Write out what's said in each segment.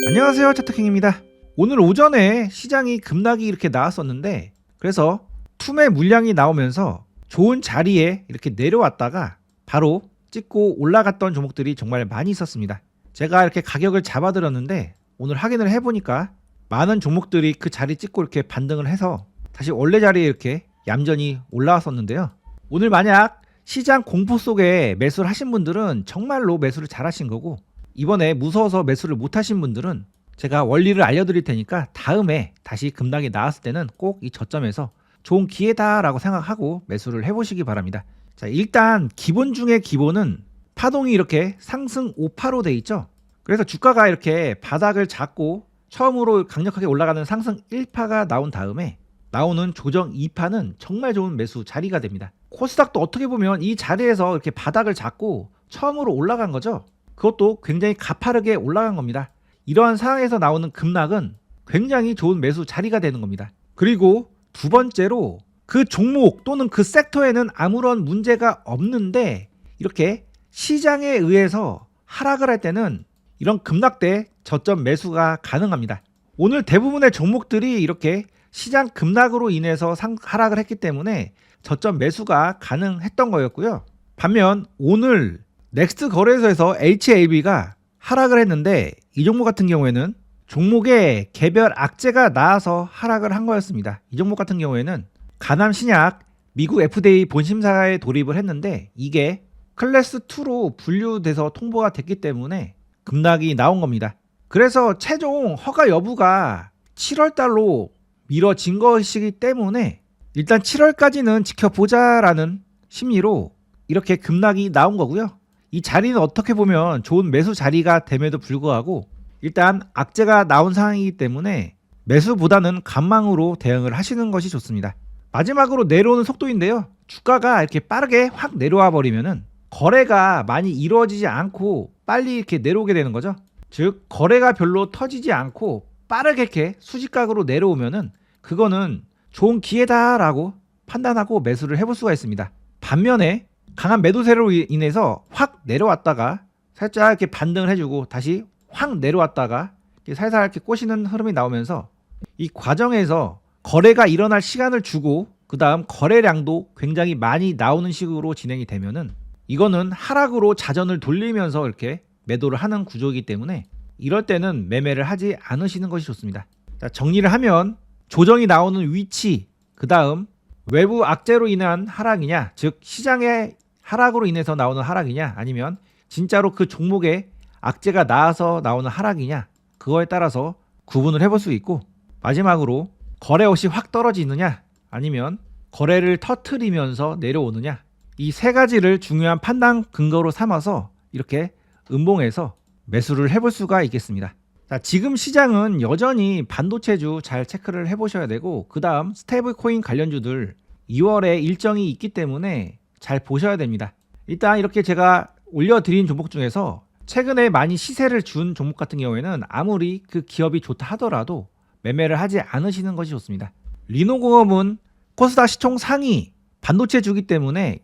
안녕하세요, 차트킹입니다. 오늘 오전에 시장이 급락이 이렇게 나왔었는데, 그래서 투매 물량이 나오면서 좋은 자리에 이렇게 내려왔다가 바로 찍고 올라갔던 종목들이 정말 많이 있었습니다. 제가 이렇게 가격을 잡아드렸는데 오늘 확인을 해보니까 많은 종목들이 그 자리 찍고 이렇게 반등을 해서 다시 원래 자리에 이렇게 얌전히 올라왔었는데요. 오늘 만약 시장 공포 속에 매수를 하신 분들은 정말로 매수를 잘 하신 거고, 이번에 무서워서 매수를 못 하신 분들은 제가 원리를 알려드릴 테니까 다음에 다시 급락이 나왔을 때는 꼭 이 저점에서 좋은 기회다라고 생각하고 매수를 해보시기 바랍니다. 자, 일단 기본 중에 기본은 파동이 이렇게 상승 5파로 돼 있죠. 그래서 주가가 이렇게 바닥을 잡고 처음으로 강력하게 올라가는 상승 1파가 나온 다음에 나오는 조정 2파는 정말 좋은 매수 자리가 됩니다. 코스닥도 어떻게 보면 이 자리에서 이렇게 바닥을 잡고 처음으로 올라간 거죠. 그것도 굉장히 가파르게 올라간 겁니다. 이러한 상황에서 나오는 급락은 굉장히 좋은 매수 자리가 되는 겁니다. 그리고 두 번째로 그 종목 또는 그 섹터에는 아무런 문제가 없는데 이렇게 시장에 의해서 하락을 할 때는 이런 급락 때 저점 매수가 가능합니다. 오늘 대부분의 종목들이 이렇게 시장 급락으로 인해서 하락을 했기 때문에 저점 매수가 가능했던 거였고요. 반면 오늘 넥스트 거래소에서 HAB가 하락을 했는데 이 종목 같은 경우에는 종목에 개별 악재가 나와서 하락을 한 거였습니다. 이 종목 같은 경우에는 가남 신약 미국 FDA 본심사에 돌입을 했는데 이게 클래스 2로 분류돼서 통보가 됐기 때문에 급락이 나온 겁니다. 그래서 최종 허가 여부가 7월 달로 미뤄진 것이기 때문에 일단 7월까지는 지켜보자라는 심리로 이렇게 급락이 나온 거고요. 이 자리는 어떻게 보면 좋은 매수 자리가 됨에도 불구하고 일단 악재가 나온 상황이기 때문에 매수보다는 관망으로 대응을 하시는 것이 좋습니다. 마지막으로 내려오는 속도인데요. 주가가 이렇게 빠르게 확 내려와 버리면은 거래가 많이 이루어지지 않고 빨리 이렇게 내려오게 되는 거죠. 즉 거래가 별로 터지지 않고 빠르게 이렇게 수직각으로 내려오면은 그거는 좋은 기회다라고 판단하고 매수를 해볼 수가 있습니다. 반면에 강한 매도세로 인해서 확 내려왔다가 살짝 이렇게 반등을 해주고 다시 확 내려왔다가 이렇게 살살 이렇게 꼬시는 흐름이 나오면서 이 과정에서 거래가 일어날 시간을 주고 그 다음 거래량도 굉장히 많이 나오는 식으로 진행이 되면은 이거는 하락으로 자전을 돌리면서 이렇게 매도를 하는 구조이기 때문에 이럴 때는 매매를 하지 않으시는 것이 좋습니다. 자, 정리를 하면 조정이 나오는 위치, 그 다음 외부 악재로 인한 하락이냐, 즉 시장의 하락으로 인해서 나오는 하락이냐, 아니면 진짜로 그 종목에 악재가 나와서 나오는 하락이냐, 그거에 따라서 구분을 해볼 수 있고, 마지막으로 거래 없이 확 떨어지느냐, 아니면 거래를 터트리면서 내려오느냐, 이 세 가지를 중요한 판단 근거로 삼아서 이렇게 음봉에서 매수를 해볼 수가 있겠습니다. 자, 지금 시장은 여전히 반도체주 잘 체크를 해보셔야 되고, 그 다음 스테이블 코인 관련주들 2월에 일정이 있기 때문에 잘 보셔야 됩니다. 일단 이렇게 제가 올려드린 종목 중에서 최근에 많이 시세를 준 종목 같은 경우에는 아무리 그 기업이 좋다 하더라도 매매를 하지 않으시는 것이 좋습니다. 리노공업은 코스닥 시총 상위 반도체주기 때문에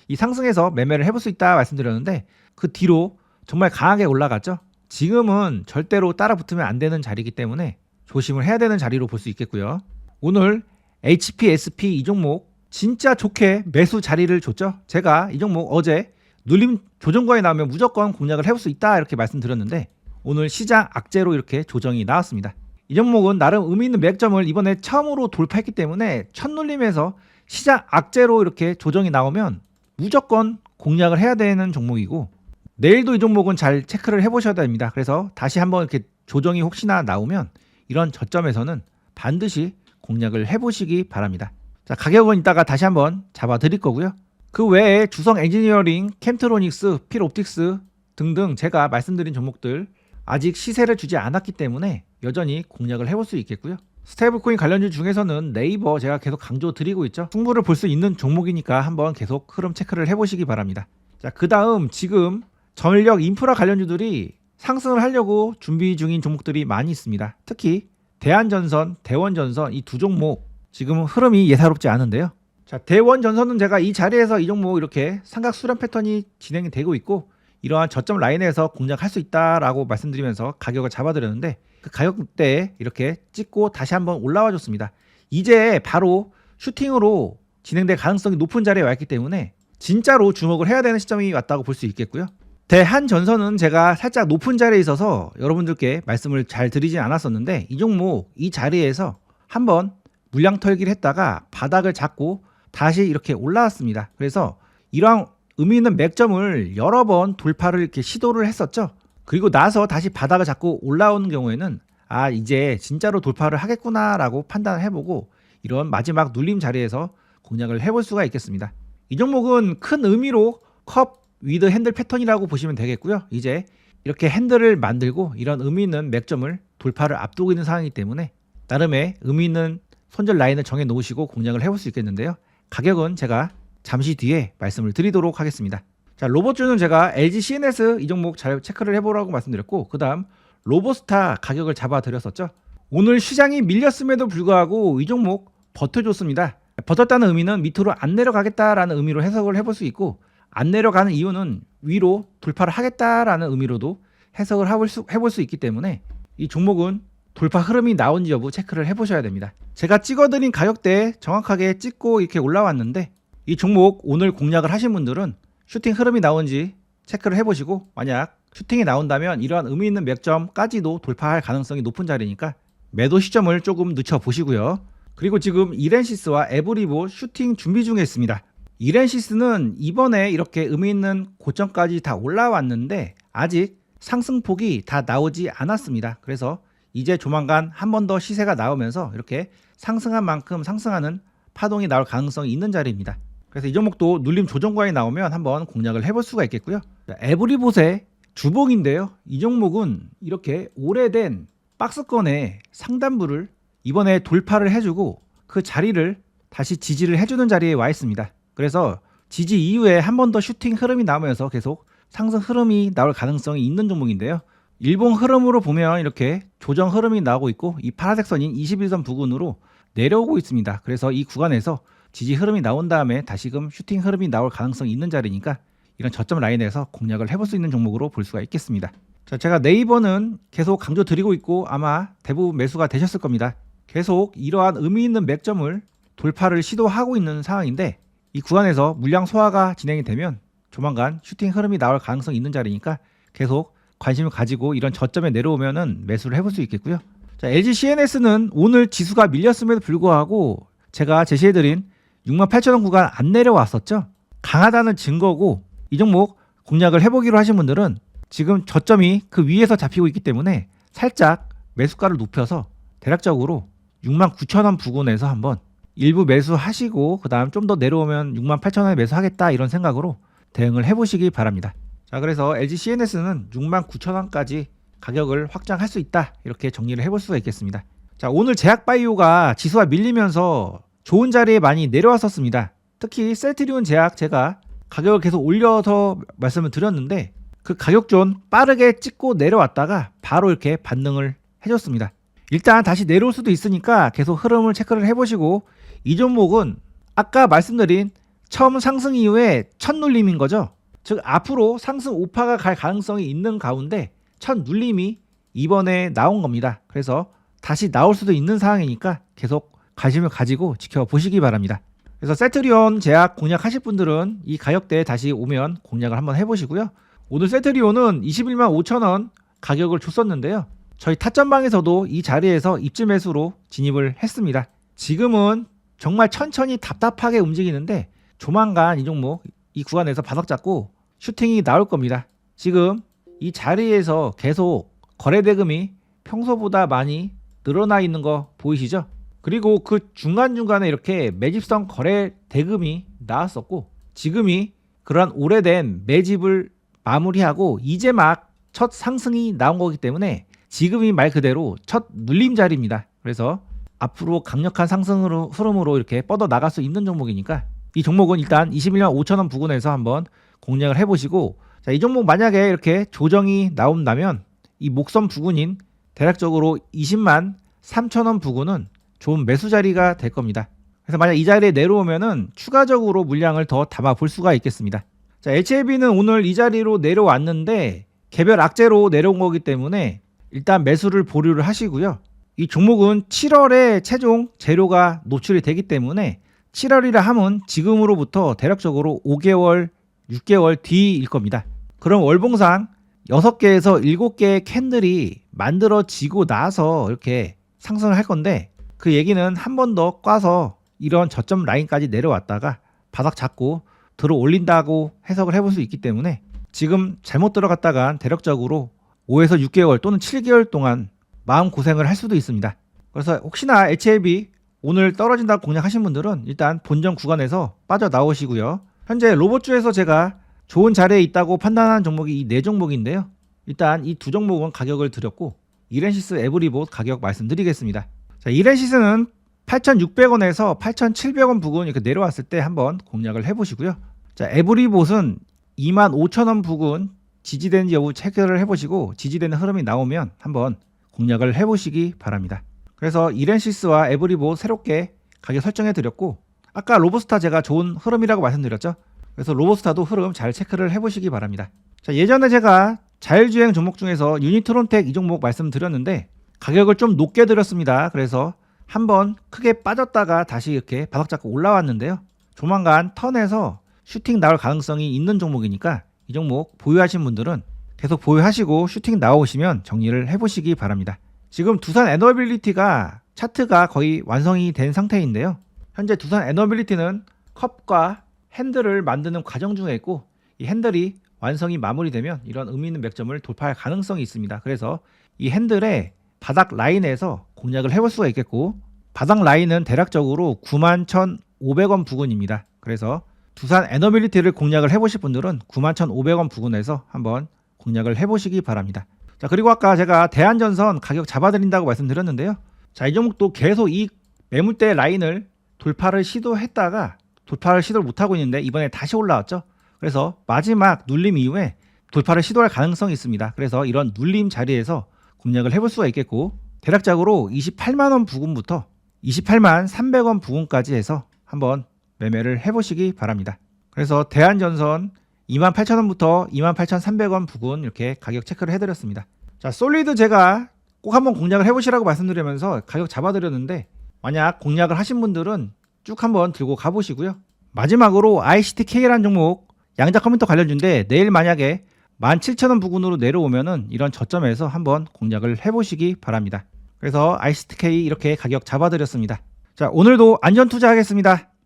이 상승에서 매매를 해볼 수 있다 말씀드렸는데 그 뒤로 정말 강하게 올라갔죠. 지금은 절대로 따라 붙으면 안 되는 자리이기 때문에 조심을 해야 되는 자리로 볼 수 있겠고요. 오늘 HPSP 이 종목 진짜 좋게 매수 자리를 줬죠. 제가 이 종목 어제 눌림 조정거에 나오면 무조건 공략을 해볼 수 있다 이렇게 말씀드렸는데 오늘 시장 악재로 이렇게 조정이 나왔습니다. 이 종목은 나름 의미 있는 매력점을 이번에 처음으로 돌파했기 때문에 첫 눌림에서 시장 악재로 이렇게 조정이 나오면 무조건 공략을 해야 되는 종목이고, 내일도 이 종목은 잘 체크를 해보셔야 됩니다. 그래서 다시 한번 이렇게 조정이 혹시나 나오면 이런 저점에서는 반드시 공략을 해보시기 바랍니다. 자, 가격은 이따가 다시 한번 잡아드릴 거고요. 그 외에 주성 엔지니어링, 캠트로닉스, 필옵틱스 등등 제가 말씀드린 종목들 아직 시세를 주지 않았기 때문에 여전히 공략을 해볼 수 있겠고요. 스테이블코인 관련주 중에서는 네이버 제가 계속 강조 드리고 있죠. 승부를 볼 수 있는 종목이니까 한번 계속 흐름 체크를 해보시기 바랍니다. 자, 그 다음 지금 전력 인프라 관련주들이 상승을 하려고 준비 중인 종목들이 많이 있습니다. 특히 대한전선, 대원전선 이 두 종목 지금 흐름이 예사롭지 않은데요. 자, 대원전선은 제가 이 자리에서 이 종목 이렇게 삼각 수렴 패턴이 진행이 되고 있고 이러한 저점 라인에서 공략할 수 있다라고 말씀드리면서 가격을 잡아드렸는데 그 가격대에 이렇게 찍고 다시 한번 올라와 줬습니다. 이제 바로 슈팅으로 진행될 가능성이 높은 자리에 와 있기 때문에 진짜로 주목을 해야 되는 시점이 왔다고 볼 수 있겠고요. 대한전선은 제가 살짝 높은 자리에 있어서 여러분들께 말씀을 잘 드리진 않았었는데 이 종목 이 자리에서 한번 물량 털기를 했다가 바닥을 잡고 다시 이렇게 올라왔습니다. 그래서 이러한 의미 있는 맥점을 여러 번 돌파를 이렇게 시도를 했었죠. 그리고 나서 다시 바닥을 잡고 올라오는 경우에는 아 이제 진짜로 돌파를 하겠구나 라고 판단을 해보고 이런 마지막 눌림 자리에서 공략을 해볼 수가 있겠습니다. 이 종목은 큰 의미로 컵 위드 핸들 패턴이라고 보시면 되겠고요. 이제 이렇게 핸들을 만들고 이런 의미 있는 맥점을 돌파를 앞두고 있는 상황이기 때문에 나름의 의미 있는 손절 라인을 정해 놓으시고 공략을 해볼 수 있겠는데요. 가격은 제가 잠시 뒤에 말씀을 드리도록 하겠습니다. 자, 로봇주는 제가 LG CNS 이 종목 잘 체크를 해보라고 말씀드렸고 그 다음 로보스타 가격을 잡아드렸었죠. 오늘 시장이 밀렸음에도 불구하고 이 종목 버텨줬습니다. 버텼다는 의미는 밑으로 안 내려가겠다라는 의미로 해석을 해볼 수 있고 안 내려가는 이유는 위로 돌파를 하겠다라는 의미로도 해석을 해볼 수 있기 때문에 이 종목은 돌파 흐름이 나온지 여부 체크를 해보셔야 됩니다. 제가 찍어드린 가격대에 정확하게 찍고 이렇게 올라왔는데 이 종목 오늘 공략을 하신 분들은 슈팅 흐름이 나온지 체크를 해보시고 만약 슈팅이 나온다면 이러한 의미 있는 맥점까지도 돌파할 가능성이 높은 자리니까 매도 시점을 조금 늦춰보시고요. 그리고 지금 이렌시스와 에브리보 슈팅 준비 중에 있습니다. 이렌시스는 이번에 이렇게 의미 있는 고점까지 다 올라왔는데 아직 상승폭이 다 나오지 않았습니다. 그래서 이제 조만간 한 번 더 시세가 나오면서 이렇게 상승한 만큼 상승하는 파동이 나올 가능성이 있는 자리입니다. 그래서 이 종목도 눌림 조정관이 나오면 한번 공략을 해볼 수가 있겠고요. 에브리봇의 주봉인데요. 이 종목은 이렇게 오래된 박스권의 상단부를 이번에 돌파를 해주고 그 자리를 다시 지지를 해주는 자리에 와 있습니다. 그래서 지지 이후에 한 번 더 슈팅 흐름이 나오면서 계속 상승 흐름이 나올 가능성이 있는 종목인데요. 일봉 흐름으로 보면 이렇게 조정 흐름이 나오고 있고 이 파란색 선인 21선 부근으로 내려오고 있습니다. 그래서 이 구간에서 지지 흐름이 나온 다음에 다시금 슈팅 흐름이 나올 가능성이 있는 자리니까 이런 저점 라인에서 공략을 해볼 수 있는 종목으로 볼 수가 있겠습니다. 자, 제가 네이버는 계속 강조 드리고 있고 아마 대부분 매수가 되셨을 겁니다. 계속 이러한 의미 있는 맥점을 돌파를 시도하고 있는 상황인데 이 구간에서 물량 소화가 진행이 되면 조만간 슈팅 흐름이 나올 가능성이 있는 자리니까 계속 관심을 가지고 이런 저점에 내려오면은 매수를 해볼 수 있겠고요. 자, LG CNS는 오늘 지수가 밀렸음에도 불구하고 제가 제시해드린 68,000원 구간 안 내려왔었죠. 강하다는 증거고 이 종목 공략을 해보기로 하신 분들은 지금 저점이 그 위에서 잡히고 있기 때문에 살짝 매수가를 높여서 대략적으로 69,000원 부근에서 한번 일부 매수하시고 그 다음 좀 더 내려오면 68,000원에 매수하겠다 이런 생각으로 대응을 해보시기 바랍니다. 자, 그래서 LG CNS는 69,000원까지 가격을 확장할 수 있다 이렇게 정리를 해볼 수가 있겠습니다. 자, 오늘 제약바이오가 지수가 밀리면서 좋은 자리에 많이 내려왔었습니다. 특히 셀트리온 제약 제가 가격을 계속 올려서 말씀을 드렸는데 그 가격존 빠르게 찍고 내려왔다가 바로 이렇게 반등을 해줬습니다. 일단 다시 내려올 수도 있으니까 계속 흐름을 체크를 해보시고 이 종목은 아까 말씀드린 처음 상승 이후에 첫 눌림인 거죠. 즉 앞으로 상승 우파가 갈 가능성이 있는 가운데 첫 눌림이 이번에 나온 겁니다. 그래서 다시 나올 수도 있는 상황이니까 계속 관심을 가지고 지켜보시기 바랍니다. 그래서 셀트리온 제약 공략하실 분들은 이 가격대에 다시 오면 공략을 한번 해보시고요. 오늘 셀트리온은 21만 5천원 가격을 줬었는데요. 저희 타점방에서도 이 자리에서 입지 매수로 진입을 했습니다. 지금은 정말 천천히 답답하게 움직이는데 조만간 이 종목 이 구간에서 바닥 잡고 슈팅이 나올 겁니다. 지금 이 자리에서 계속 거래 대금이 평소보다 많이 늘어나 있는 거 보이시죠? 그리고 그 중간중간에 이렇게 매집성 거래 대금이 나왔었고 지금이 그러한 오래된 매집을 마무리하고 이제 막 첫 상승이 나온 거기 때문에 지금이 말 그대로 첫 눌림 자리입니다. 그래서 앞으로 강력한 상승으로 흐름으로 이렇게 뻗어 나갈 수 있는 종목이니까 이 종목은 일단 21만 5천원 부근에서 한번 공략을 해보시고 자, 이 종목 만약에 이렇게 조정이 나온다면 이 목선 부근인 대략적으로 20만 3천원 부근은 좋은 매수 자리가 될 겁니다. 그래서 만약 이 자리에 내려오면은 추가적으로 물량을 더 담아 볼 수가 있겠습니다. 자, HLB는 오늘 이 자리로 내려왔는데 개별 악재로 내려온 거기 때문에 일단 매수를 보류를 하시고요. 이 종목은 7월에 최종 재료가 노출이 되기 때문에 7월이라 함은 지금으로부터 대략적으로 5개월, 6개월 뒤일 겁니다. 그럼 월봉상 6개에서 7개의 캔들이 만들어지고 나서 이렇게 상승을 할 건데 그 얘기는 한 번 더 꽈서 이런 저점 라인까지 내려왔다가 바닥 잡고 들어 올린다고 해석을 해볼 수 있기 때문에 지금 잘못 들어갔다간 대략적으로 5에서 6개월 또는 7개월 동안 마음고생을 할 수도 있습니다. 그래서 혹시나 HLB 오늘 떨어진다고 공략하신 분들은 일단 본전 구간에서 빠져나오시고요. 현재 로봇주에서 제가 좋은 자리에 있다고 판단한 종목이 이 4종목인데요. 일단 이 2종목은 가격을 드렸고 이렌시스 에브리봇 가격 말씀드리겠습니다. 자, 이렌시스는 8,600원에서 8,700원 부근 이렇게 내려왔을 때 한번 공략을 해보시고요. 자, 에브리봇은 25,000원 부근 지지되는지 여부 체크를 해보시고 지지되는 흐름이 나오면 한번 공략을 해보시기 바랍니다. 그래서 이렌시스와 에브리봇 새롭게 가격 설정해 드렸고 아까 로보스타 제가 좋은 흐름이라고 말씀드렸죠. 그래서 로보스타도 흐름 잘 체크를 해보시기 바랍니다. 자, 예전에 제가 자율주행 종목 중에서 유니트론텍 이 종목 말씀드렸는데 가격을 좀 높게 드렸습니다. 그래서 한번 크게 빠졌다가 다시 이렇게 바닥 잡고 올라왔는데요. 조만간 턴에서 슈팅 나올 가능성이 있는 종목이니까 이 종목 보유하신 분들은 계속 보유하시고 슈팅 나오시면 정리를 해보시기 바랍니다. 지금 두산 에너빌리티가 차트가 거의 완성이 된 상태인데요. 현재 두산 에너빌리티는 컵과 핸들을 만드는 과정 중에 있고 이 핸들이 완성이 마무리되면 이런 의미 있는 맥점을 돌파할 가능성이 있습니다. 그래서 이 핸들의 바닥 라인에서 공략을 해볼 수가 있겠고 바닥 라인은 대략적으로 91,500원 부근입니다. 그래서 두산 에너빌리티를 공략을 해보실 분들은 91,500원 부근에서 한번 공략을 해보시기 바랍니다. 자, 그리고 아까 제가 대한전선 가격 잡아드린다고 말씀드렸는데요. 자, 이 종목도 계속 이 매물대 라인을 돌파를 시도했다가 돌파를 시도를 못하고 있는데 이번에 다시 올라왔죠. 그래서 마지막 눌림 이후에 돌파를 시도할 가능성이 있습니다. 그래서 이런 눌림 자리에서 공략을 해볼 수가 있겠고 대략적으로 28만원 부근부터 28만 300원 부근까지 해서 한번 매매를 해보시기 바랍니다. 그래서 대한전선 28,000원부터 28,300원 부근 이렇게 가격 체크를 해드렸습니다. 자, 솔리드 제가 꼭 한번 공략을 해보시라고 말씀드리면서 가격 잡아드렸는데 만약 공략을 하신 분들은 쭉 한번 들고 가보시고요. 마지막으로 ICTK라는 종목 양자 컴퓨터 관련주인데 내일 만약에 17,000원 부근으로 내려오면은 이런 저점에서 한번 공략을 해보시기 바랍니다. 그래서 ICTK 이렇게 가격 잡아드렸습니다. 자, 오늘도 안전 투자하겠습니다.